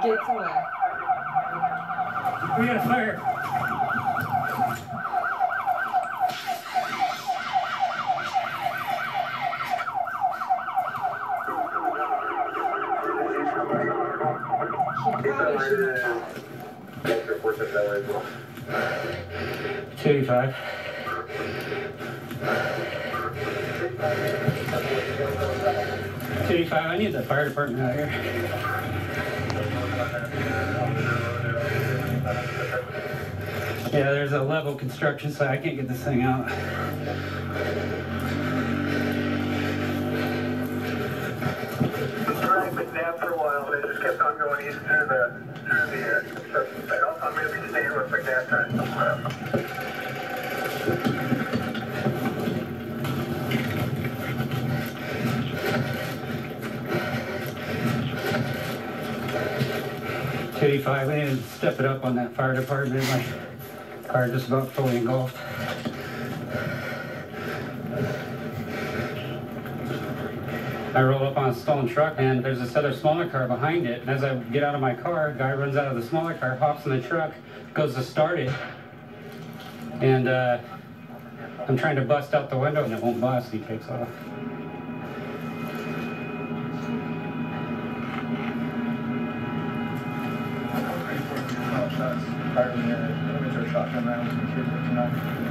Gets away. We got a fire. She probably shouldn't have. 285. I need the fire department out here. Yeah, there's a level construction site. I can't get this thing out. I've been down for a while. They just kept on going east through the construction site. I'm going to be staying with McNabb trying to $285. I need to step it up on that fire department. My car just about fully engulfed. I roll up on a stolen truck and there's this other smaller car behind it. And as I get out of my car, a guy runs out of the smaller car, hops in the truck, goes to start it. And I'm trying to bust out the window and it won't bust. He takes off. shotgun rounds and kids